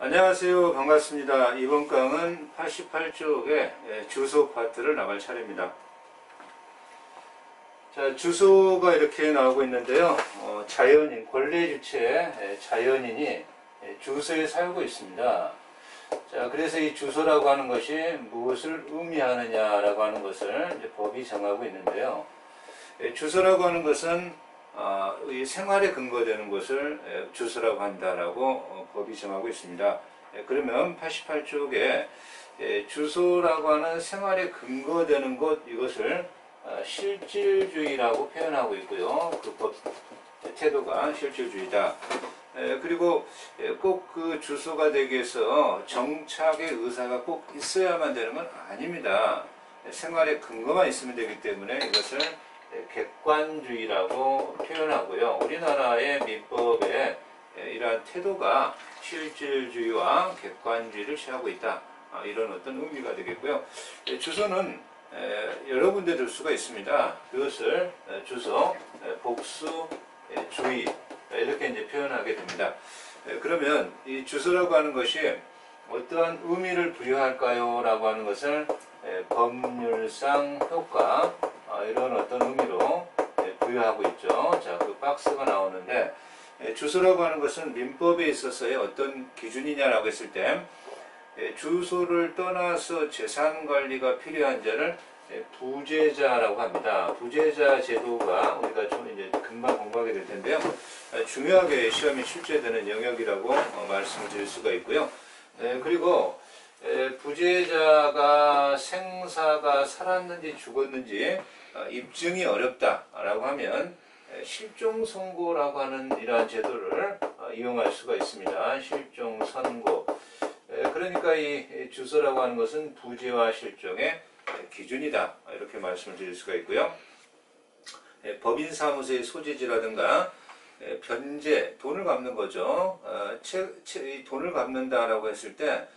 안녕하세요. 반갑습니다. 이번 강은 88쪽의 주소 파트를 나갈 차례입니다. 자, 주소가 이렇게 나오고 있는데요. 자연인, 권리 주체의 자연인이 주소에 살고 있습니다. 자, 그래서 이 주소라고 하는 것이 무엇을 의미하느냐라고 하는 것을 이제 법이 정하고 있는데요. 주소라고 하는 것은 이 생활에 근거되는 것을 주소라고 한다라고 법이 정하고 있습니다. 그러면 88쪽에 주소라고 하는 생활에 근거되는 것, 이것을 실질주의라고 표현하고 있고요. 그 법 태도가 실질주의다. 그리고 꼭 그 주소가 되기 위해서 정착의 의사가 꼭 있어야만 되는 건 아닙니다. 생활에 근거만 있으면 되기 때문에 이것을 객관주의라고 표현하고요. 우리나라의 민법에 이러한 태도가 실질주의와 객관주의를 취하고 있다. 이런 어떤 의미가 되겠고요. 주소는 여러 군데 둘 수가 있습니다. 그것을 주소, 복수주의 이렇게 이제 표현하게 됩니다. 그러면 이 주소라고 하는 것이 어떠한 의미를 부여할까요? 라고 하는 것을 법률상 효과 이런 어떤 의미로 부여하고 있죠. 자, 그 박스가 나오는데 주소라고 하는 것은 민법에 있어서의 어떤 기준이냐라고 했을 때 주소를 떠나서 재산관리가 필요한 자를 부재자라고 합니다. 부재자 제도가 우리가 좀 이제 금방 공부하게 될 텐데요. 중요하게 시험에 출제되는 영역이라고 말씀을 드릴 수가 있고요. 그리고 부재자가 생사가 살았는지 죽었는지 입증이 어렵다라고 하면 실종선고라고 하는 이러한 제도를 이용할 수가 있습니다. 실종선고. 그러니까 이 주소라고 하는 것은 부재와 실종의 기준이다. 이렇게 말씀을 드릴 수가 있고요. 법인사무소의 소재지라든가 변제, 돈을 갚는 거죠. 돈을 갚는다라고 했을 때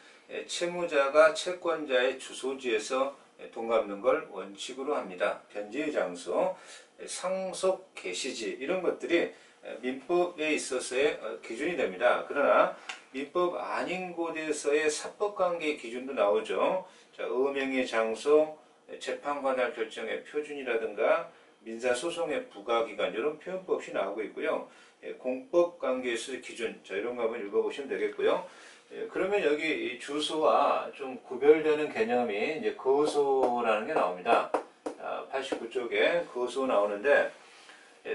채무자가 채권자의 주소지에서 돈 갚는 걸 원칙으로 합니다. 변제의 장소, 상속 개시지 이런 것들이 민법에 있어서의 기준이 됩니다. 그러나 민법 아닌 곳에서의 사법관계의 기준도 나오죠. 자, 음행의 장소, 재판관할 결정의 표준이라든가 민사소송의 부과기간 이런 표현법 없이 나오고 있고요. 공법관계에서의 기준, 자, 이런 거 한번 읽어보시면 되겠고요. 그러면 여기 이 주소와 좀 구별되는 개념이 이제 거소라는 게 나옵니다. 89쪽에 거소 나오는데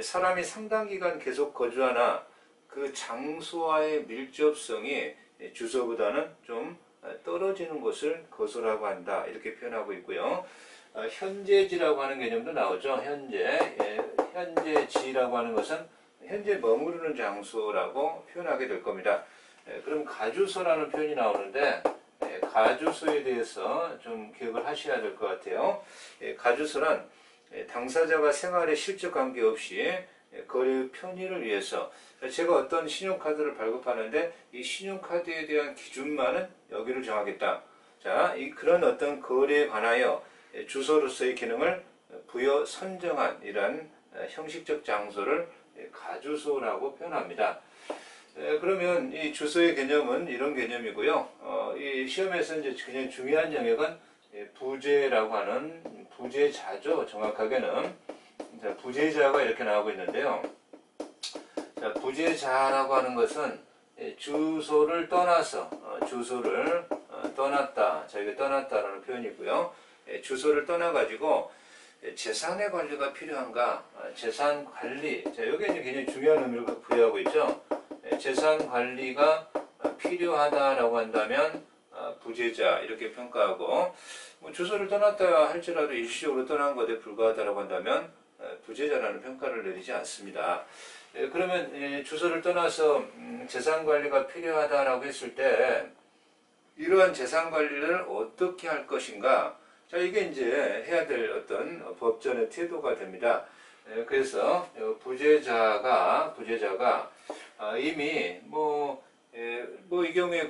사람이 상당 기간 계속 거주하나 그 장소와의 밀접성이 주소보다는 좀 떨어지는 것을 거소라고 한다. 이렇게 표현하고 있고요. 현재지라고 하는 개념도 나오죠. 현재지라고 하는 것은 현재 머무르는 장소라고 표현하게 될 겁니다. 그럼 가주소라는 표현이 나오는데 가주소에 대해서 좀 기억을 하셔야 될 것 같아요. 가주소란 당사자가 생활에 실적 관계없이 거래의 편의를 위해서 제가 어떤 신용카드를 발급하는데 이 신용카드에 대한 기준만은 여기를 정하겠다. 자, 그런 어떤 거래에 관하여 주소로서의 기능을 부여 선정한 이러한 형식적 장소를 가주소라고 표현합니다. 그러면 이 주소의 개념은 이런 개념이고요. 이 시험에서 이제 그냥 중요한 영역은 부재라고 하는 부재자죠. 정확하게는 자, 부재자가 이렇게 나오고 있는데요. 자, 부재자라고 하는 것은 주소를 떠나서 주소를 떠났다. 자, 이게 떠났다라는 표현이고요. 주소를 떠나 가지고 재산의 관리가 필요한가? 재산 관리. 자, 여기 이제 굉장히 중요한 의미를 부여하고 있죠. 재산 관리가 필요하다라고 한다면 부재자 이렇게 평가하고 뭐 주소를 떠났다 할지라도 일시적으로 떠난 것에 불과하다라고 한다면 부재자라는 평가를 내리지 않습니다. 그러면 주소를 떠나서 재산 관리가 필요하다라고 했을 때 이러한 재산 관리를 어떻게 할 것인가? 자, 이게 이제 해야 될 어떤 법전의 태도가 됩니다. 그래서 부재자가 이미 이 경우에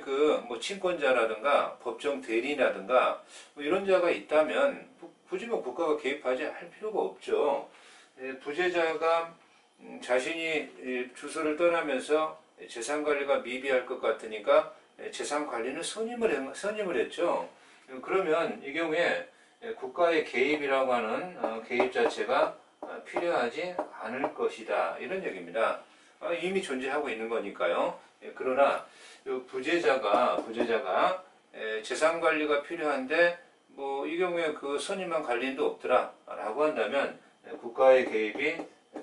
뭐 친권자라든가 법정 대리인이라든가 뭐 이런 자가 있다면 굳이 뭐 국가가 개입하지 할 필요가 없죠. 부재자가 자신이 주소를 떠나면서 재산관리가 미비할 것 같으니까 재산 관리는 선임을 했죠. 그러면 이 경우에 국가의 개입이라고 하는 개입 자체가 필요하지 않을 것이다. 이런 얘기입니다. 이미 존재하고 있는 거니까요. 그러나 부재자가 재산 관리가 필요한데 뭐 이 경우에 그 선임한 관리인도 없더라 라고 한다면 국가의 개입이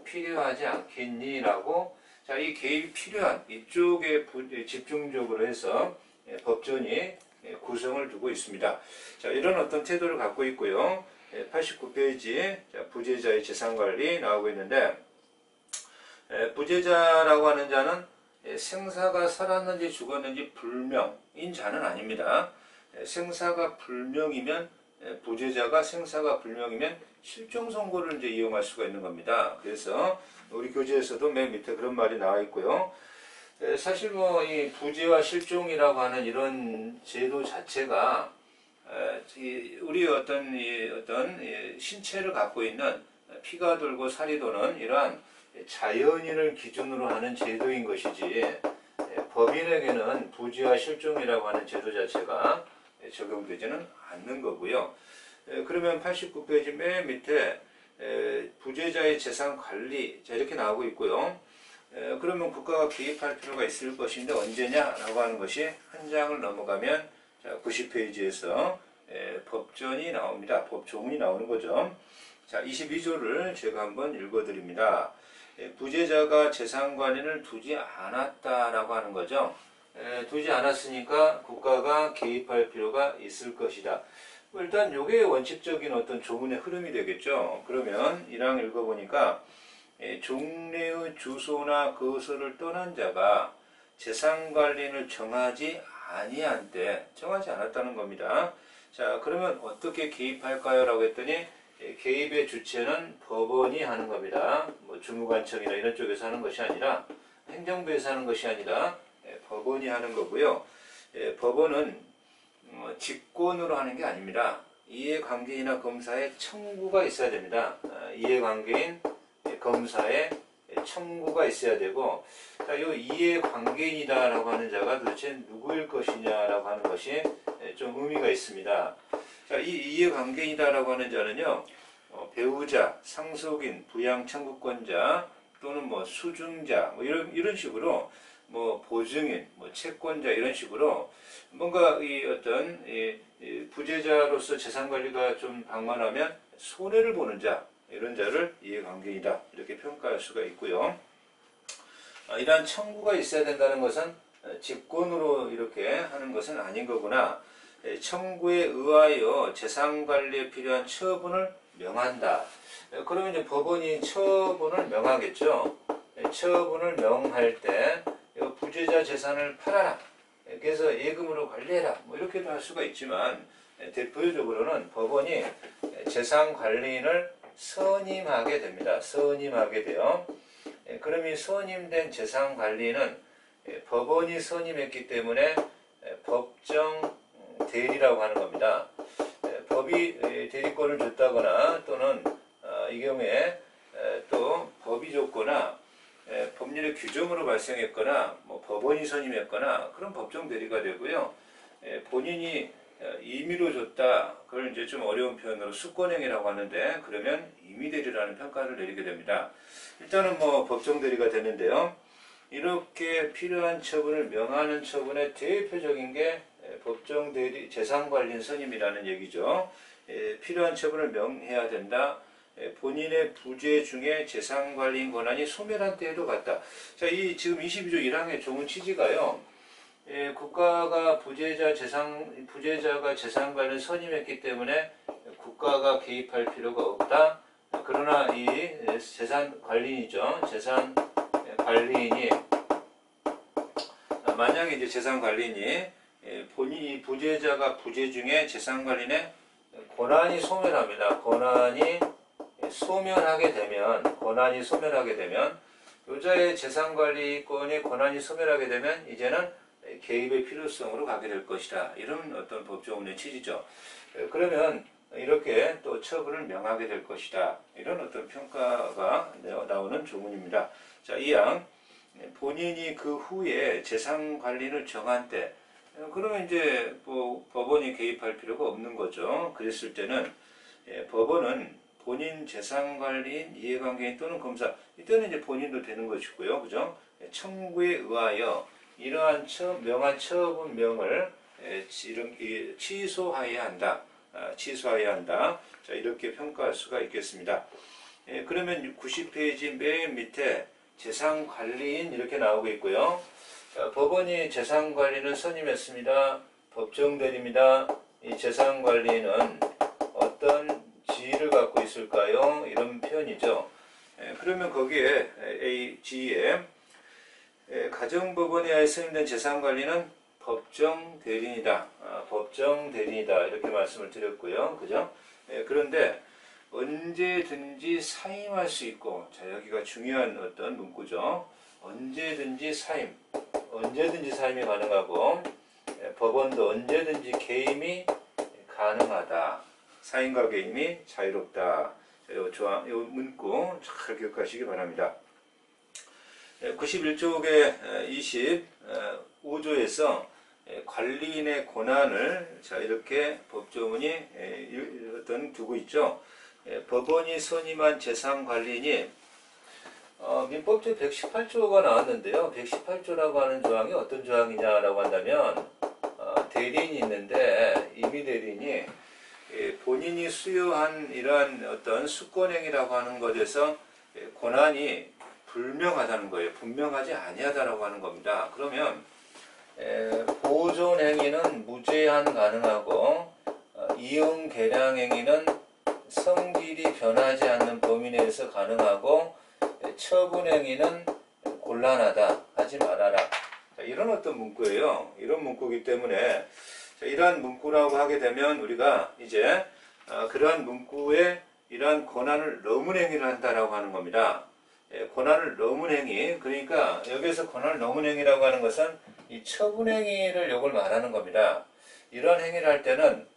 필요하지 않겠니라고, 자, 이 개입이 필요한 이쪽에 집중적으로 해서 법전이 구성을 두고 있습니다. 자, 이런 어떤 태도를 갖고 있고요. 89페이지 부재자의 재산관리 나오고 있는데, 부재자라고 하는 자는 생사가 살았는지 죽었는지 불명인 자는 아닙니다. 생사가 불명이면, 부재자가 생사가 불명이면 실종 선고를 이제 이용할 수가 있는 겁니다. 그래서 우리 교재에서도 맨 밑에 그런 말이 나와 있고요. 사실 뭐 이 부재와 실종이라고 하는 이런 제도 자체가 우리 어떤 신체를 갖고 있는 피가 돌고 살이 도는 이러한 자연인을 기준으로 하는 제도인 것이지, 법인에게는 부재와 실종이라고 하는 제도 자체가 적용되지는 않는 거고요. 그러면 89페이지 맨 밑에 부재자의 재산 관리, 자, 이렇게 나오고 있고요. 그러면 국가가 개입할 필요가 있을 것인데 언제냐라고 하는 것이 한 장을 넘어가면 90페이지에서 법전이 나옵니다. 법조문이 나오는 거죠. 자, 22조를 제가 한번 읽어드립니다. 부재자가 재산 관리를 두지 않았다라고 하는 거죠. 두지 않았으니까 국가가 개입할 필요가 있을 것이다. 일단 이게 원칙적인 어떤 조문의 흐름이 되겠죠. 그러면 1항 읽어보니까 종래의 주소나 거소를 떠난 자가 재산관리를 정하지 아니한 때, 정하지 않았다는 겁니다. 자, 그러면 어떻게 개입할까요? 라고 했더니 개입의 주체는 법원이 하는 겁니다. 뭐 주무관청이나 이런 쪽에서 하는 것이 아니라, 행정부에서 하는 것이 아니라 법원이 하는 거고요. 법원은 직권으로 하는 게 아닙니다. 이해관계인이나 검사의 청구가 있어야 됩니다. 이해관계인, 검사의 청구가 있어야 되고, 자, 이 이해관계인이다라고 하는 자가 도대체 누구일 것이냐라고 하는 것이 좀 의미가 있습니다. 자, 이 이해관계인이다라고 하는 자는요, 배우자, 상속인, 부양청구권자 또는 뭐 수증자, 뭐 이런 식으로, 뭐 보증인, 뭐 채권자, 이런 식으로 뭔가 이 어떤 부재자로서 재산 관리가 좀 방만하면 손해를 보는 자, 이런 자를 이해관계이다 이렇게 평가할 수가 있고요. 이러한 청구가 있어야 된다는 것은 직권으로 이렇게 하는 것은 아닌 거구나. 청구에 의하여 재산 관리에 필요한 처분을 명한다. 그러면 이제 법원이 처분을 명하겠죠. 처분을 명할 때 부재자 재산을 팔아라, 그래서 예금으로 관리해라, 뭐 이렇게도 할 수가 있지만, 대표적으로는 법원이 재산 관리인을 선임하게 됩니다. 선임하게 돼요. 그럼 이 선임된 재산 관리는 법원이 선임했기 때문에 법정 대리라고 하는 겁니다. 법이 대리권을 줬다거나 또는 이 경우에 또 법이 줬거나 법률의 규정으로 발생했거나 뭐 법원이 선임했거나 그런 법정 대리가 되고요. 본인이 임의로 줬다, 그걸 이제 좀 어려운 표현으로 수권행위라고 하는데, 그러면 임의대리라는 평가를 내리게 됩니다. 일단은 뭐 법정 대리가 되는데요. 이렇게 필요한 처분을 명하는 처분의 대표적인 게 법정 대리 재산관리인 선임이라는 얘기죠. 필요한 처분을 명해야 된다. 본인의 부재 중에 재산관리인 권한이 소멸한 때에도 같다. 자, 이 지금 22조 1항의 조문 취지가요. 국가가 부재자가 재산관리를 선임했기 때문에 국가가 개입할 필요가 없다. 그러나 이 재산관리인이죠. 재산관리인이 만약에 이제 재산관리인이 본인이 부재자가 부재 중에 재산관리인의 권한이 소멸합니다. 권한이 소멸하게 되면 여자의 재산관리권의 권한이 소멸하게 되면 이제는 개입의 필요성으로 가게 될 것이다. 이런 어떤 법조문의 취지죠. 그러면 이렇게 또 처분을 명하게 될 것이다. 이런 어떤 평가가 나오는 조문입니다. 자, 2항. 본인이 그 후에 재산관리를 정한 때, 그러면 이제 뭐 법원이 개입할 필요가 없는 거죠. 그랬을 때는 법원은 본인 재산관리인, 이해관계인 또는 검사, 이때는 이제 본인도 되는 것이고요. 그죠? 청구에 의하여 이러한 명한 처분명을 취소하여야 한다. 취소하여야 한다. 자, 이렇게 평가할 수가 있겠습니다. 그러면 90페이지 맨 밑에 재산관리인 이렇게 나오고 있고요. 자, 법원이 재산관리인을 선임했습니다. 법정대리입니다. 이 재산관리인은 어떤 지위를 갖고 있을까요? 이런 표현이죠. 그러면 거기에 G에 가정법원에 의해 선임된 재산관리는 법정대리인이다. 법정대리인이다. 이렇게 말씀을 드렸고요. 그죠? 그런데 언제든지 사임할 수 있고, 자, 여기가 중요한 어떤 문구죠. 언제든지 사임이 가능하고, 법원도 언제든지 개임이 가능하다. 사임과 개임이 자유롭다. 이 문구 잘 기억하시기 바랍니다. 91쪽의 25조에서 관리인의 권한을 자 이렇게 법조문이 두고 있죠. 법원이 선임한 재산관리인이 민법 제118조가 나왔는데요. 118조라고 하는 조항이 어떤 조항이냐라고 한다면 대리인이 있는데 임의대리인이 본인이 수여한 이러한 어떤 수권행위라고 하는 것에서 권한이 불명하다는 거예요. 분명하지 아니하다라고 하는 겁니다. 그러면 보존행위는 무제한 가능하고 이용 개량행위는 성질이 변하지 않는 범위 내에서 가능하고 처분행위는 곤란하다. 하지 말아라. 자, 이런 어떤 문구예요. 이런 문구이기 때문에 자, 이러한 문구라고 하게 되면 우리가 이제 그러한 문구에 이러한 권한을 넘은 행위를 한다라고 하는 겁니다. 권한을 넘은 행위, 그러니까 여기서 권한을 넘은 행위라고 하는 것은 이 처분행위를 요걸 말하는 겁니다. 이러한 행위를 할 때는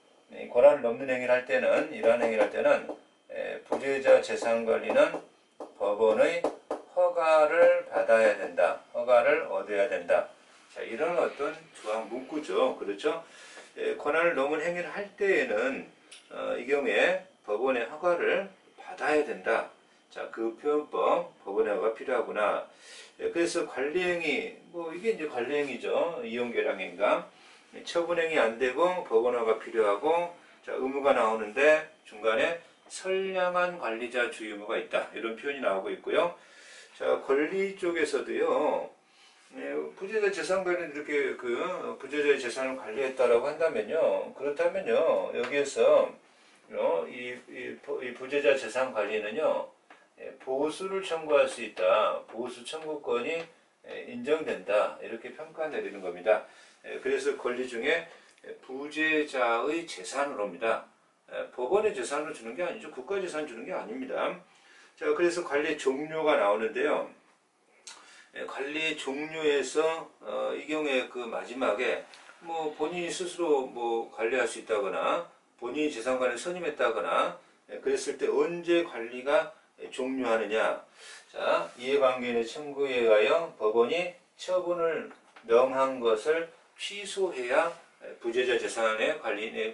권한을 넘는 행위를 할 때는 이러한 행위를 할 때는 부재자 재산관리는 법원의 허가를 받아야 된다. 허가를 얻어야 된다. 자, 이런 어떤 조항 문구죠. 그렇죠? 권한을 넘은 행위를 할 때에는 이 경우에 법원의 허가를 받아야 된다. 자, 그 표현법 법원의 허가가 필요하구나. 그래서 관리행위, 뭐 이게 이제 관리행위죠. 이용계량행위가 처분행위 안 되고 법원 허가가 필요하고 자, 의무가 나오는데 중간에 선량한 관리자 주의 의무가 있다. 이런 표현이 나오고 있고요. 자, 권리 쪽에서도요. 부재자 재산관리는 이렇게 부재자의 재산을 관리했다라고 한다면요. 그렇다면요. 여기에서 이 부재자 재산 관리는요. 보수를 청구할 수 있다. 보수 청구권이 인정된다. 이렇게 평가 내리는 겁니다. 그래서 권리 중에 부재자의 재산으로입니다. 법원의 재산으로 주는 게 아니죠. 국가 재산 주는 게 아닙니다. 자, 그래서 관리 종료가 나오는데요. 관리 종료에서 이 경우에 그 마지막에 뭐 본인이 스스로 뭐 관리할 수 있다거나 본인이 재산관을 선임했다거나 그랬을 때 언제 관리가 종료하느냐. 자, 이해관계인의 청구에 의하여 법원이 처분을 명한 것을 취소해야 부재자 재산의 관리인의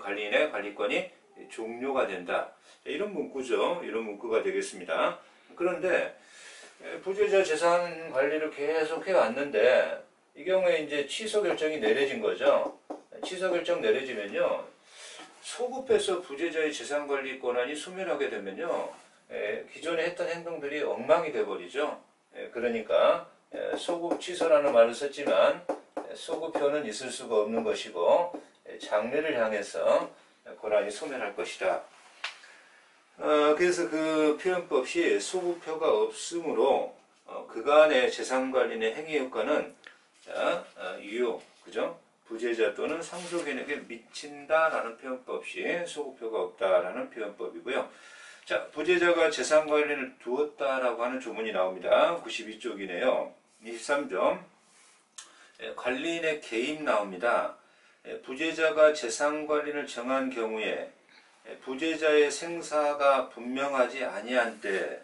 관리권이 종료가 된다. 이런 문구죠. 이런 문구가 되겠습니다. 그런데 부재자 재산 관리를 계속 해왔는데 이 경우에 이제 취소 결정이 내려진 거죠. 취소 결정 내려지면요. 소급해서 부재자의 재산 관리 권한이 소멸하게 되면요. 기존에 했던 행동들이 엉망이 돼버리죠. 그러니까 소급 취소라는 말을 썼지만 소급표는 있을 수가 없는 것이고 장래를 향해서 권한이 소멸할 것이다. 그래서 그 표현법 시 소급표가 없으므로 그간의 재산관리의 행위 효과는 유효, 그죠? 부재자 또는 상속인에게 미친다라는 표현법 시 소급표가 없다라는 표현법이고요. 자, 부재자가 재산관리를 두었다라고 하는 조문이 나옵니다. 92쪽이네요. 23점. 관리인의 개입 나옵니다. 부재자가 재산관리를 정한 경우에 부재자의 생사가 분명하지 아니한 때,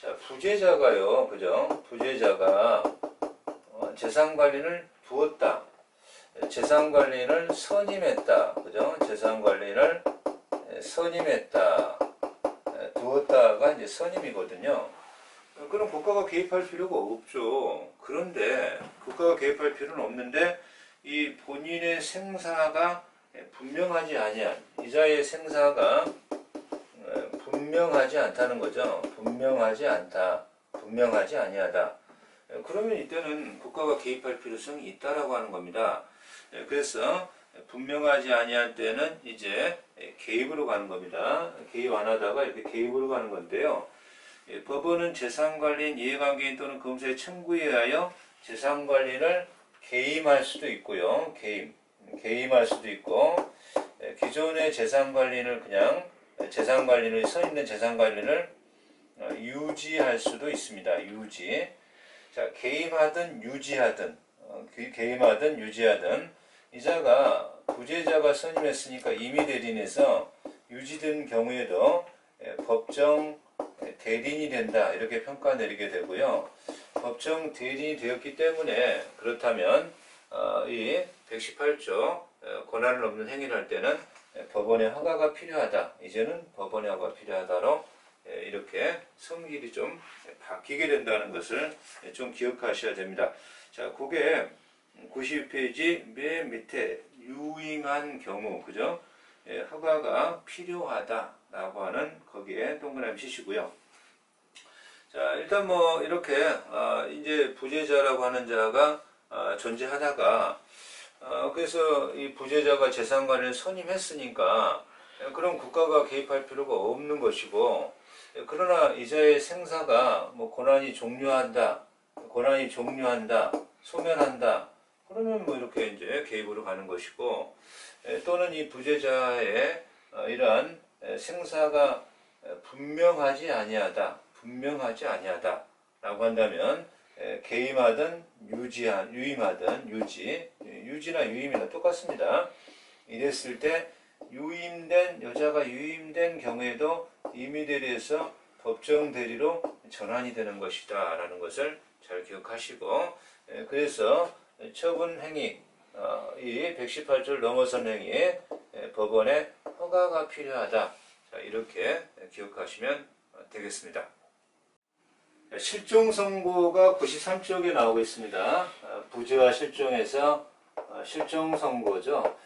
자, 부재자가요, 그죠? 부재자가 재산관리를 두었다. 재산 관리인을 선임했다. 그죠? 재산 관리인을 선임했다. 두었다가 이제 선임이거든요. 그럼 국가가 개입할 필요가 없죠. 그런데 국가가 개입할 필요는 없는데 이 본인의 생사가 분명하지 아니한 이자의 생사가 분명하지 않다는 거죠. 분명하지 않다. 분명하지 아니하다. 그러면 이때는 국가가 개입할 필요성이 있다라고 하는 겁니다. 그래서 분명하지 아니한 때는 이제 개입으로 가는 겁니다. 개입 안 하다가 이렇게 개입으로 가는 건데요. 법원은 재산관리인, 이해관계인 또는 검사의 청구에 의하여 재산관리를 개임할 수도 있고요. 개임할 수도 있고, 기존의 재산관리인을 그냥 재산관리인을 서 있는 재산관리인을 유지할 수도 있습니다. 유지. 자, 개임하든 유지하든, 개임하든 유지하든 이자가 부재자가 선임했으니까 임의대리인에서 유지된 경우에도 법정 대리인이 된다 이렇게 평가 내리게 되고요. 법정 대리인이 되었기 때문에 그렇다면 이 118조 권한을 넘는 행위를 할 때는 법원의 허가가 필요하다. 이제는 법원의 허가가 필요하다로 이렇게 성질이 좀 바뀌게 된다는 것을 좀 기억하셔야 됩니다. 자, 그게 92페이지 맨 밑에 유임한 경우, 그죠? 허가가 필요하다라고 하는 거기에 동그라미 치시고요. 자, 일단 뭐 이렇게 이제 부재자라고 하는 자가 존재하다가 그래서 이 부재자가 재산관리를 선임했으니까 그럼 국가가 개입할 필요가 없는 것이고, 그러나 이자의 생사가 뭐 권한이 종료한다, 소멸한다, 그러면 뭐 이렇게 이제 개입으로 가는 것이고, 또는 이 부재자의 이러한 생사가 분명하지 아니하다라고 한다면 개임하든 유임하든 유지나 유임이나 똑같습니다. 이랬을 때 여자가 유임된 경우에도 임의대리에서 법정 대리로 전환이 되는 것이다 라는 것을 잘 기억하시고, 그래서 처분 행위, 이 118조를 넘어선 행위에 법원의 허가가 필요하다. 자, 이렇게 기억하시면 되겠습니다. 실종 선고가 93쪽에 나오고 있습니다. 부재와 실종에서 실종 선고죠.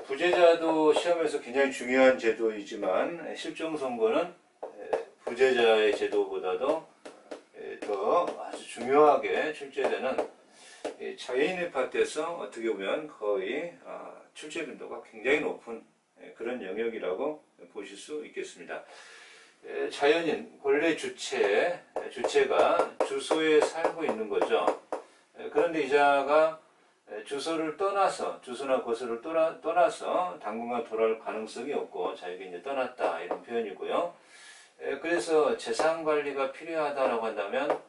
부재자도 시험에서 굉장히 중요한 제도이지만 실종 선고는 부재자의 제도보다도 더 아주 중요하게 출제되는 자연인의 파트에서 어떻게 보면 거의 출제 빈도가 굉장히 높은 그런 영역이라고 보실 수 있겠습니다. 자연인, 본래 주체가 주소에 살고 있는 거죠. 그런데 이자가 주소를 떠나서, 주소나 거소를 떠나서 당분간 돌아올 가능성이 없고 자기가 이제 떠났다 이런 표현이고요. 그래서 재산 관리가 필요하다라고 한다면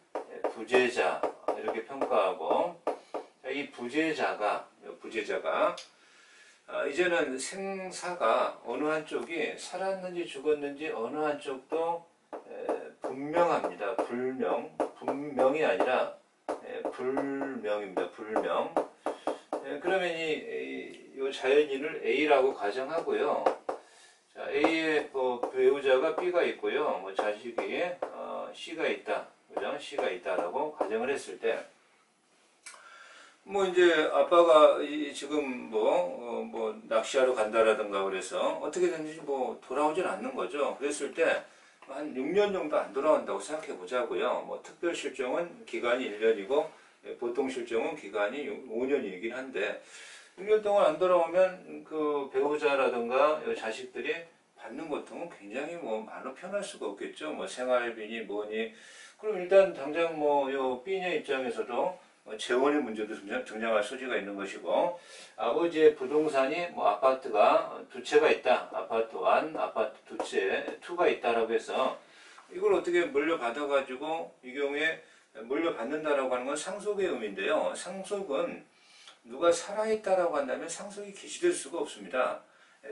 부재자 이렇게 평가하고, 이 부재자가 이제는 생사가 어느 한쪽이 살았는지 죽었는지 어느 한쪽도 분명합니다. 분명이 아니라 불명입니다. 불명. 그러면 이 자연인을 A라고 가정하고요. 자, A의 배우자가 B가 있고요. 뭐 자식이 C가 있다. 그죠? C가 있다라고 가정을 했을 때, 뭐 이제 아빠가 지금 뭐 낚시하러 간다라든가 그래서 어떻게든지 뭐 돌아오진 않는 거죠. 그랬을 때 한 6년 정도 안 돌아온다고 생각해 보자고요. 뭐 특별 실종은 기간이 1년이고 보통 실종은 기간이 5년이긴 한데 6년 동안 안 돌아오면 그 배우자라든가 자식들이 받는 고통은 굉장히 뭐 말로 표현할 수가 없겠죠. 뭐 생활비니 뭐니. 그럼 일단 당장 요 B녀 입장에서도 재원의 문제도 등장할 소지가 있는 것이고, 아버지의 부동산이 아파트가 두 채가 있다. 아파트 1, 아파트 두 채, 2가 있다라고 해서 이걸 어떻게 물려받아가지고 이 경우에 물려받는다라고 하는 건 상속의 의미인데요. 상속은 누가 살아있다라고 한다면 상속이 개시될 수가 없습니다.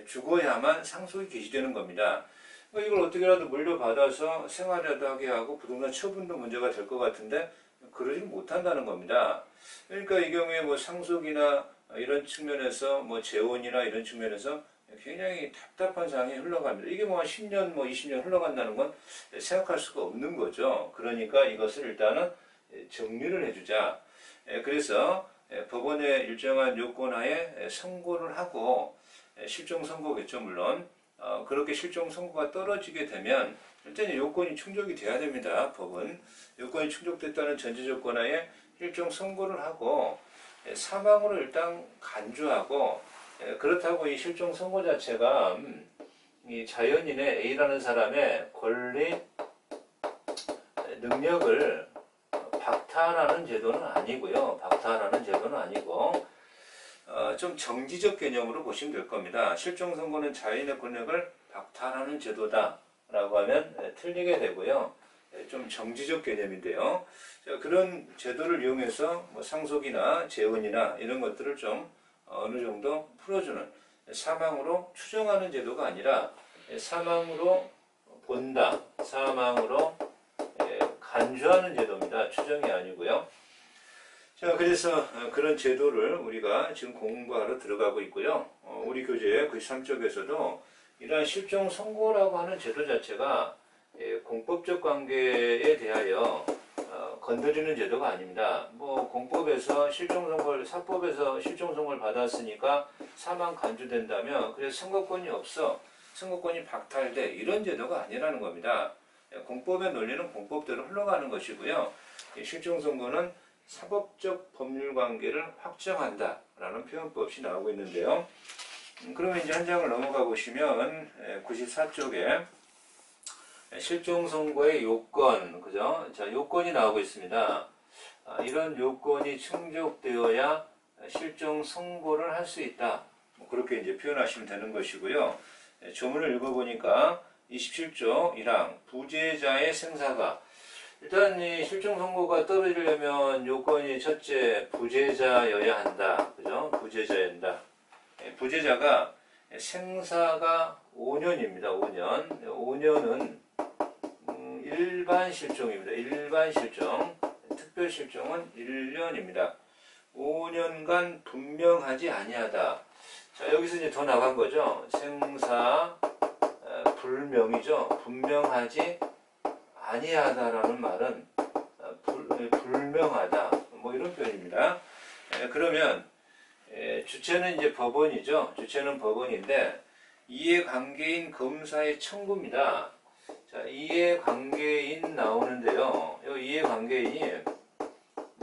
죽어야만 상속이 개시되는 겁니다. 이걸 어떻게라도 물려받아서 생활이라도 하게 하고 부동산 처분도 문제가 될 것 같은데 그러지 못한다는 겁니다. 그러니까 이 경우에 뭐 상속이나 이런 측면에서 뭐 재혼이나 이런 측면에서 굉장히 답답한 상황이 흘러갑니다. 이게 뭐 10년, 뭐 20년 흘러간다는 건 생각할 수가 없는 거죠. 그러니까 이것을 일단은 정리를 해주자. 그래서 법원의 일정한 요건하에 선고를 하고 실종 선고겠죠, 물론. 그렇게 실종 선고가 떨어지게 되면 일단 요건이 충족이 돼야 됩니다. 법은 요건이 충족됐다는 전제 조건하에 실종 선고를 하고 사망으로 일단 간주하고, 그렇다고 이 실종 선고 자체가 이 자연인의 A라는 사람의 권리 능력을 박탈하는 제도는 아니고요. 박탈하는 제도는 아니고 좀 정지적 개념으로 보시면 될 겁니다. 실종 선고는 자연인의 권력을 박탈하는 제도다라고 하면 틀리게 되고요. 좀 정지적 개념인데요. 그런 제도를 이용해서 뭐 상속이나 재혼이나 이런 것들을 좀 어느 정도 풀어주는, 사망으로 추정하는 제도가 아니라 사망으로 본다, 사망으로 간주하는 제도입니다. 추정이 아니고요. 자, 그래서 그런 제도를 우리가 지금 공부하러 들어가고 있고요. 우리 교재 93쪽에서도 이러한 실종 선고라고 하는 제도 자체가 공법적 관계에 대하여 건드리는 제도가 아닙니다. 뭐 공법에서 실종 선고를, 사법에서 실종 선고를 받았으니까 사망 간주된다면 그래서 선고권이 없어, 선고권이 박탈돼, 이런 제도가 아니라는 겁니다. 공법의 논리는 공법대로 흘러가는 것이고요. 실종 선고는 사법적 법률 관계를 확정한다 라는 표현법 없이 나오고 있는데요. 그러면 이제 한 장을 넘어가 보시면 94쪽에 실종 선고의 요건, 그죠? 자, 요건이 나오고 있습니다. 이런 요건이 충족되어야 실종 선고를 할 수 있다. 그렇게 이제 표현하시면 되는 것이고요. 조문을 읽어보니까 27조 1항 부재자의 생사가, 일단 이 실종 선고가 떨어지려면 요건이 첫째 부재자여야 한다. 그죠? 부재자여야 한다. 부재자가 생사가 5년입니다. 5년. 5년은 일반 실종입니다. 일반 실종. 특별 실종은 1년입니다. 5년간 분명하지 아니하다. 자, 여기서 이제 더 나간 거죠. 생사 불명이죠. 분명하지 아니하다라는 말은 불명하다. 뭐 이런 표현입니다. 그러면 주체는 이제 법원이죠. 주체는 법원인데 이해관계인 검사의 청구입니다. 자, 이해관계인 나오는데요. 이 이해관계인이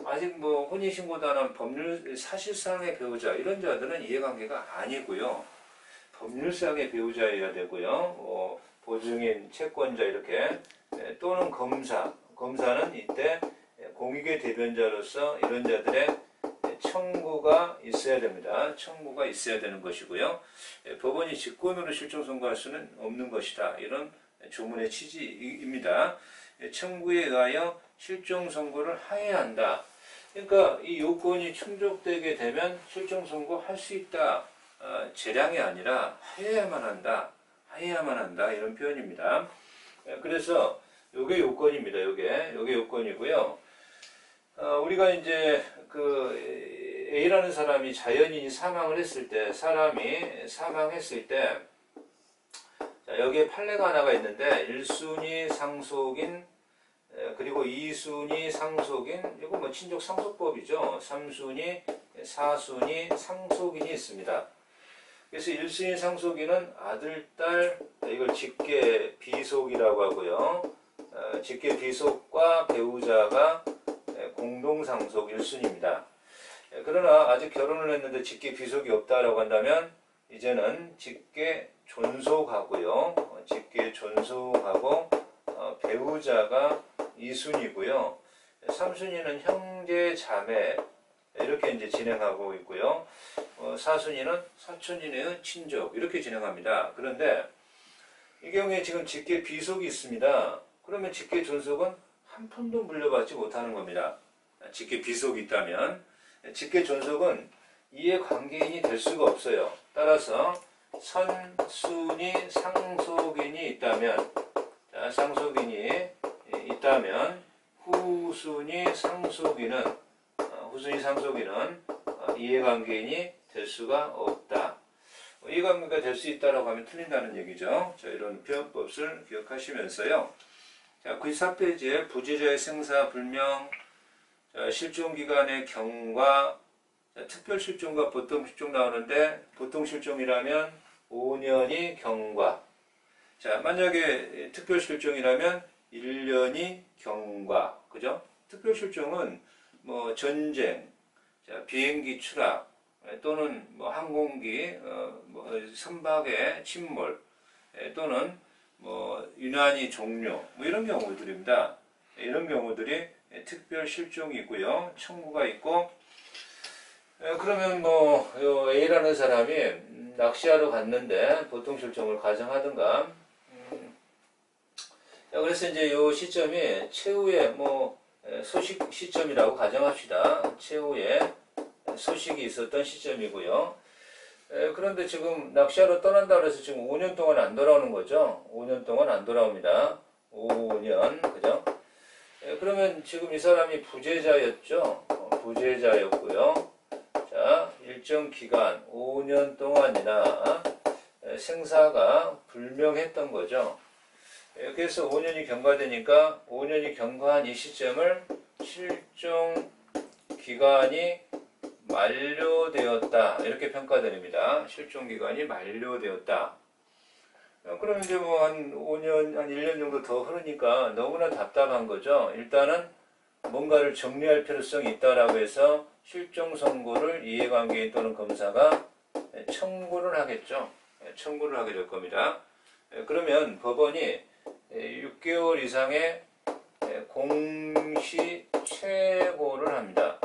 아직 뭐 혼인신고도 안 한 법률 사실상의 배우자 이런 자들은 이해관계가 아니고요. 법률상의 배우자여야 되고요. 보증인, 채권자 이렇게, 또는 검사. 검사는 이때 공익의 대변자로서 이런 자들의 청구가 있어야 됩니다. 청구가 있어야 되는 것이고요. 법원이 직권으로 실종 선고할 수는 없는 것이다. 이런 조문의 취지입니다. 청구에 의하여 실종 선고를 하여야 한다. 그러니까 이 요건이 충족되게 되면 실종 선고할 수 있다. 재량이 아니라 하여야만 한다. 하여야만 한다. 이런 표현입니다. 그래서 요게 요건입니다. 요게 요건이고요. 우리가 이제 그 A라는 사람이 자연인이 사망을 했을 때, 사람이 사망했을 때, 자, 여기에 판례가 하나가 있는데 1순위 상속인, 그리고 2순위 상속인, 이거 뭐 친족 상속법이죠. 3순위, 4순위 상속인이 있습니다. 그래서 1순위 상속인은 아들, 딸, 이걸 직계 비속이라고 하고요. 직계 비속과 배우자가 공동상속 1순위입니다. 그러나 아직 결혼을 했는데 직계 비속이 없다라고 한다면 이제는 직계 존속하고요. 직계 존속하고 배우자가 2순위고요. 3순위는 형제, 자매 이렇게 이제 진행하고 있고요. 4순위는 사촌 이내의 친족 이렇게 진행합니다. 그런데 이 경우에 지금 직계 비속이 있습니다. 그러면 직계 존속은 한 푼도 물려받지 못하는 겁니다. 직계 비속이 있다면 직계 존속은 이해관계인이 될 수가 없어요. 따라서 선순위 상속인이 있다면, 자, 상속인이 있다면 후순위 상속인은 이해관계인이 될 수가 없다. 이해관계가 될 수 있다라고 하면 틀린다는 얘기죠. 자, 이런 표현법을 기억하시면서요. 자, 94페이지에 부재자의 생사 불명, 실종기간의 경과, 특별실종과 보통실종 나오는데 보통실종이라면 5년이 경과. 자, 만약에 특별실종이라면 1년이 경과. 그죠? 특별실종은 뭐 전쟁, 자, 비행기 추락, 또는 뭐 항공기 뭐 선박의 침몰, 또는 뭐 유난히 종료, 뭐 이런 경우들입니다. 이런 경우들이 특별 실종이고요. 청구가 있고, 그러면 뭐 A라는 사람이 낚시하러 갔는데 보통 실종을 가정하든가, 그래서 이제 요 시점이 최후의 뭐 소식 시점이라고 가정합시다. 최후의 소식이 있었던 시점이고요. 그런데 지금 낚시하러 떠난다 그래서 지금 5년 동안 안 돌아오는 거죠. 5년 동안 안 돌아옵니다. 5년, 그죠? 그러면 지금 이 사람이 부재자였죠. 부재자였고요. 자, 일정 기간 5년 동안이나 생사가 불명했던 거죠. 그래서 5년이 경과되니까 5년이 경과한 이 시점을 실종 기간이 만료되었다. 이렇게 평가드립니다. 실종 기간이 만료되었다. 그럼 이제 뭐 한 5년, 한 1년 정도 더 흐르니까 너무나 답답한 거죠. 일단은 뭔가를 정리할 필요성이 있다라고 해서 실종 선고를 이해관계인 또는 검사가 청구를 하겠죠. 청구를 하게 될 겁니다. 그러면 법원이 6개월 이상의 공시최고를 합니다.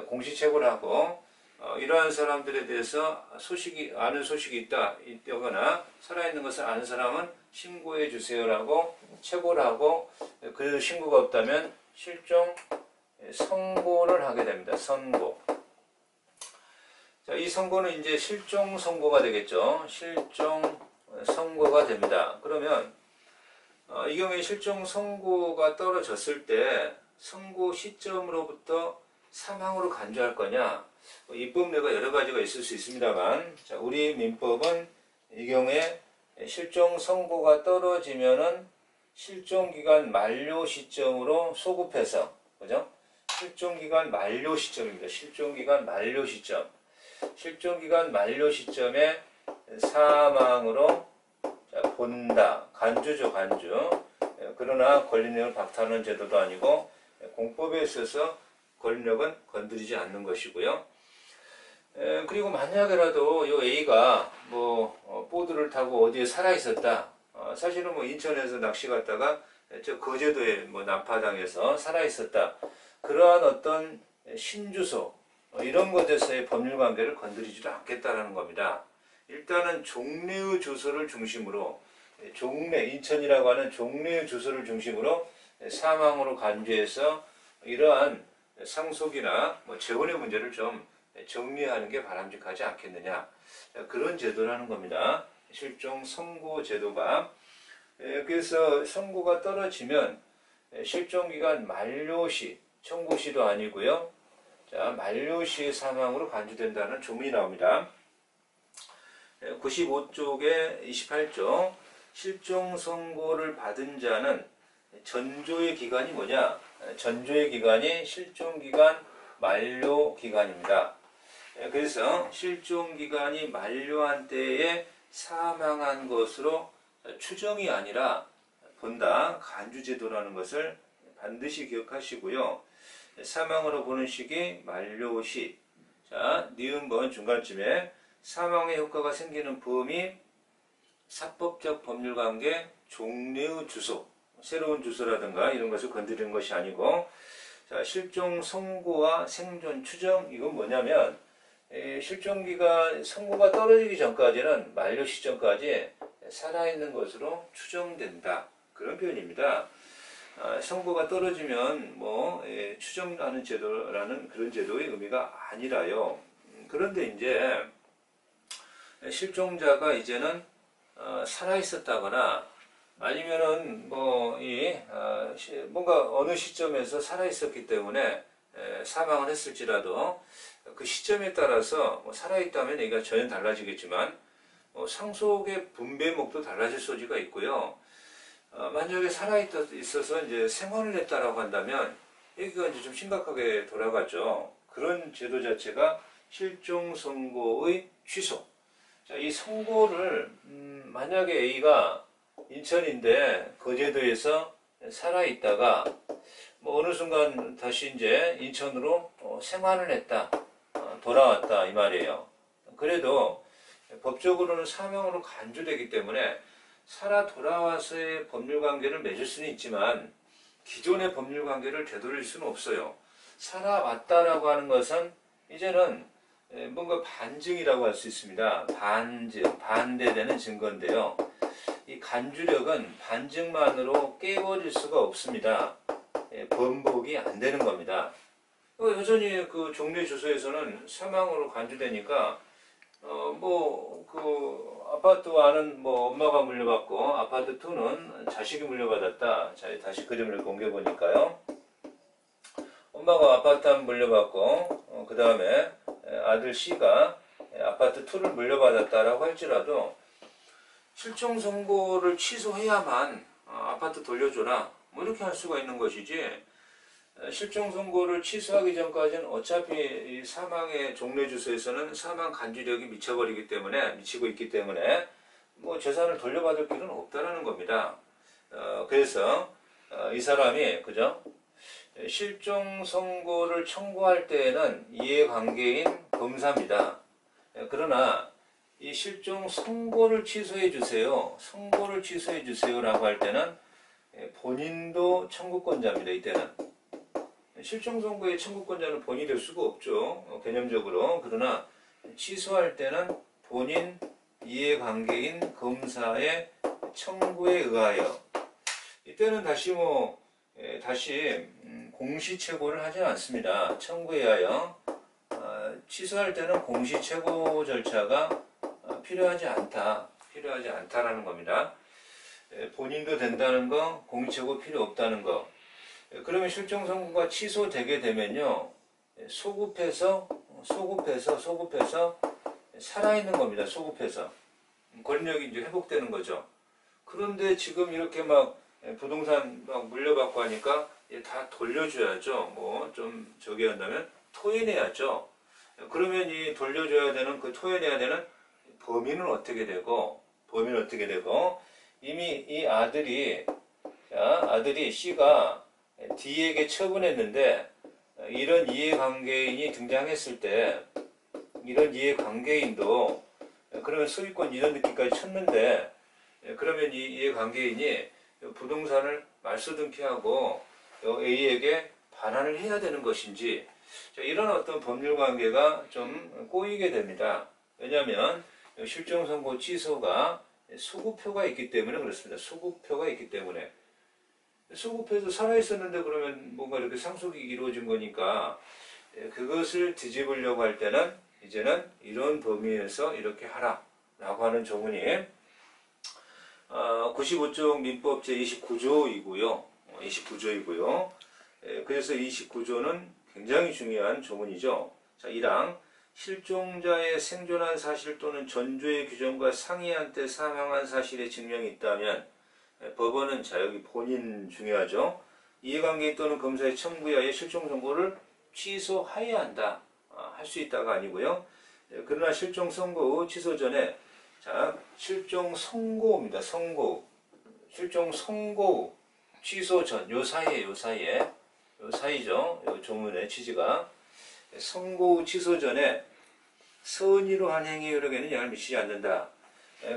공시최고를 하고 이러한 사람들에 대해서 아는 소식이 있다거나 살아있는 것을 아는 사람은 신고해 주세요라고 최고를 하고, 그 신고가 없다면 실종 선고를 하게 됩니다. 선고. 자, 이 선고는 이제 실종 선고가 되겠죠. 실종 선고가 됩니다. 그러면 이 경우에 실종 선고가 떨어졌을 때 선고 시점으로부터 사망으로 간주할 거냐, 입법례가 여러 가지가 있을 수 있습니다만, 자, 우리 민법은 이 경우에 실종 선고가 떨어지면은 실종기간 만료 시점으로 소급해서, 그죠? 실종기간 만료 시점입니다. 실종기간 만료 시점. 실종기간 만료 시점에 사망으로 본다. 간주죠, 간주. 그러나 권리력을 박탈하는 제도도 아니고 공법에 있어서 권리력은 건드리지 않는 것이고요. 그리고 만약에라도 이 A가 뭐 보드를 타고 어디에 살아 있었다. 사실은 뭐 인천에서 낚시 갔다가 저 거제도에 뭐 난파당해서 살아 있었다. 그러한 어떤 신주소 이런 것에서의 법률 관계를 건드리지도 않겠다라는 겁니다. 일단은 종래의 주소를 중심으로, 인천이라고 하는 종래의 주소를 중심으로 사망으로 간주해서 이러한 상속이나 뭐 재혼의 문제를 좀 정리하는 게 바람직하지 않겠느냐, 그런 제도라는 겁니다. 실종 선고 제도가. 그래서 선고가 떨어지면 실종기간 만료시, 청구시도 아니고요. 자, 만료시의 사망으로 간주된다는 조문이 나옵니다. 95쪽에 28조, 실종 선고를 받은 자는 전조의 기간이 뭐냐? 전조의 기간이 실종기간 만료 기간입니다. 그래서 실종기간이 만료한 때에 사망한 것으로 추정이 아니라 본다. 간주제도라는 것을 반드시 기억하시고요. 사망으로 보는 시기 만료시. 자, 니은번 중간쯤에 사망의 효과가 생기는 범위, 사법적 법률관계, 종래의 주소, 새로운 주소라든가 이런 것을 건드리는 것이 아니고, 자, 실종 선고와 생존 추정, 이건 뭐냐면 실종기간 선고가 떨어지기 전까지는 만료 시점까지 살아있는 것으로 추정된다. 그런 표현입니다. 선고가 떨어지면 뭐 추정하는 제도라는 그런 제도의 의미가 아니라요. 그런데 이제 실종자가 이제는 살아 있었다거나 아니면은 뭔가 어느 시점에서 살아 있었기 때문에 사망을 했을지라도 그 시점에 따라서 살아있다면 얘기가 전혀 달라지겠지만 상속의 분배목도 달라질 소지가 있고요. 만약에 살아있어서 이제 생활을 했다라고 한다면 여기가 이제 좀 심각하게 돌아가죠. 그런 제도 자체가 실종 선고의 취소. 자, 이 선고를 만약에 A가 인천인데 거제도에서 살아있다가 어느 순간 다시 이제 인천으로 생환을 했다, 돌아왔다 이 말이에요. 그래도 법적으로는 사망으로 간주되기 때문에 살아 돌아와서의 법률관계를 맺을 수는 있지만 기존의 법률관계를 되돌릴 수는 없어요. 살아왔다라고 하는 것은 이제는 뭔가 반증이라고 할 수 있습니다. 반증, 반대되는 증거인데요. 이 간주력은 반증만으로 깨버릴 수가 없습니다. 번복이 안 되는 겁니다. 여전히 그 종래 주소에서는 사망으로 간주되니까 아파트 1은 엄마가 물려받고 아파트 2는 자식이 물려받았다. 자, 다시 그림을 공개 보니까요. 엄마가 아파트 1 물려받고 그 다음에 아들 C가 아파트 2를 물려받았다라고 할지라도 실종 선고를 취소해야만 아파트 돌려줘라 이렇게 할 수가 있는 것이지, 실종 선고를 취소하기 전까지는 어차피 이 사망의 종래 주소에서는 사망 간주력이 미치고 있기 때문에 재산을 돌려받을 필요는 없다라는 겁니다. 그래서 이 사람이 그죠? 실종 선고를 청구할 때에는 이해관계인 검사입니다. 그러나 이 실종 선고를 취소해 주세요, 선고를 취소해 주세요라고 할 때는 본인도 청구권자입니다. 이때는 실종 선고의 청구권자는 본인이 될 수가 없죠, 개념적으로. 그러나 취소할 때는 본인 이해관계인 검사의 청구에 의하여, 이때는 다시 공시최고를 하지 않습니다. 청구에 의하여 취소할 때는 공시최고 절차가 필요하지 않다라는 겁니다. 본인도 된다는 거, 공시최고 필요 없다는 거. 그러면 실종 선고가 취소되게 되면요, 소급해서 살아있는 겁니다. 소급해서 권력이 이제 회복되는 거죠. 그런데 지금 이렇게 부동산 물려받고 하니까 다 돌려줘야죠. 좀 저기 한다면 토해내야죠. 그러면 이 돌려줘야 되는, 그 토해내야 되는 범인은 어떻게 되고 이미 이 아들이 C가 D에게 처분했는데, 이런 이해관계인이 등장했을 때 이런 이해관계인도 그러면 소유권 이전 등기까지 쳤는데, 그러면 이 이해관계인이 부동산을 말소등기하고 A에게 반환을 해야 되는 것인지, 이런 어떤 법률관계가 좀 꼬이게 됩니다. 왜냐하면 실종 선고 취소가 소급표가 있기 때문에 그렇습니다. 소급표가 있기 때문에. 소급해도 살아있었는데 그러면 뭔가 이렇게 상속이 이루어진 거니까, 그것을 뒤집으려고 할 때는 이제는 이런 범위에서 이렇게 하라 라고 하는 조문이 95조 민법 제29조이고요. 그래서 29조는 굉장히 중요한 조문이죠. 자, 1항 실종자의 생존한 사실 또는 전조의 규정과 상이한 때 사망한 사실의 증명이 있다면, 법원은, 자 여기 본인 중요하죠. 이해관계인 또는 검사의 청구에 의해 실종 선고를 취소해야 한다. 할 수 있다가 아니고요. 그러나 실종 선고 후 취소 전에, 자 실종 선고입니다. 실종 선고 후 취소 전, 요 사이죠. 요 조문의 취지가 선고 후 취소 전에 선의로 한 행위의 효력에는 영향을 미치지 않는다.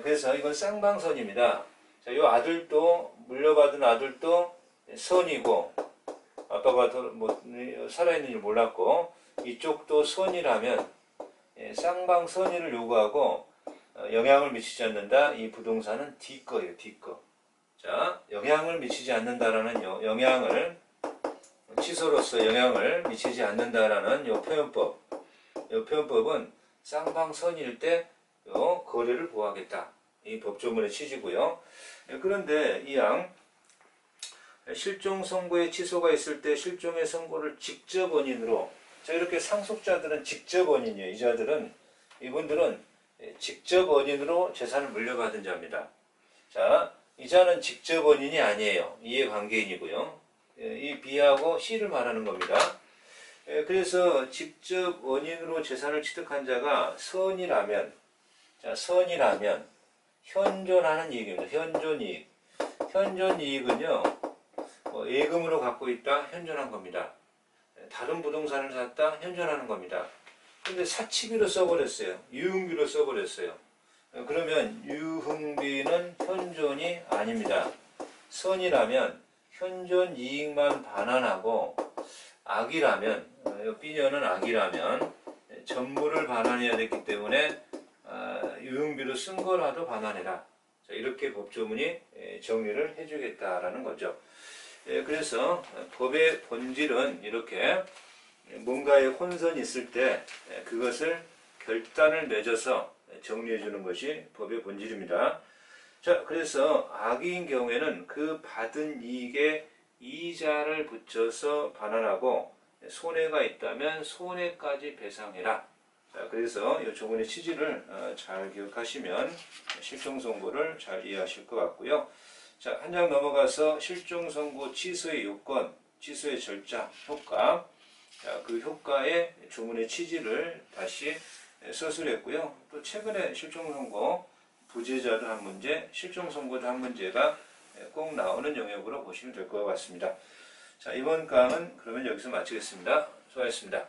그래서 이건 쌍방선입니다. 자, 요 아들도, 물려받은 아들도 선이고, 아빠가 살아있는지 몰랐고, 이쪽도 선이라면 쌍방선의를 요구하고 영향을 미치지 않는다. 이 부동산은 D 거예요. D 거. 자, 영향을 미치지 않는다라는 영향을, 취소로서 영향을 미치지 않는다라는 요 표현법. 요 표현법은 쌍방선의일 때 요 거래를 보호하겠다. 이 법조문의 취지고요. 그런데 이항 실종 선고의 취소가 있을 때 실종의 선고를 직접 원인으로, 자, 이렇게 상속자들은 직접 원인이에요. 이분들은 직접 원인으로 재산을 물려받은 자입니다. 자, 이자는 직접 원인이 아니에요. 이해관계인이고요. 이 B하고 C를 말하는 겁니다. 그래서 직접 원인으로 재산을 취득한 자가 선이라면, 자, 선이라면 현존하는 이익입니다. 현존이익. 현존이익은요, 예금으로 갖고 있다, 현존한 겁니다. 다른 부동산을 샀다, 현존하는 겁니다. 근데 사치비로 써버렸어요. 유흥비로 써버렸어요. 그러면 유흥비는 현존이 아닙니다. 선이라면 현존 이익만 반환하고, 악이라면, B년은 악이라면 전부를 반환해야 됐기 때문에 유흥비로 쓴 거라도 반환해라. 자, 이렇게 법조문이 정리를 해주겠다라는 거죠. 그래서 법의 본질은 이렇게 뭔가의 혼선이 있을 때 그것을 결단을 맺어서 정리해 주는 것이 법의 본질입니다. 자, 그래서 악인 경우에는 그 받은 이익에 이자를 붙여서 반환하고, 손해가 있다면 손해까지 배상해라. 자, 그래서 이 조문의 취지를 잘 기억하시면 실종선고를 잘 이해하실 것 같고요. 자, 한 장 넘어가서 실종선고 취소의 요건, 취소의 절차, 효과. 자, 그 효과의 조문의 취지를 다시 서술했고요. 또 최근에 실종선고 부재자도 한 문제, 실종선고도 한 문제가 꼭 나오는 영역으로 보시면 될 것 같습니다. 자, 이번 강은 그러면 여기서 마치겠습니다. 수고하셨습니다.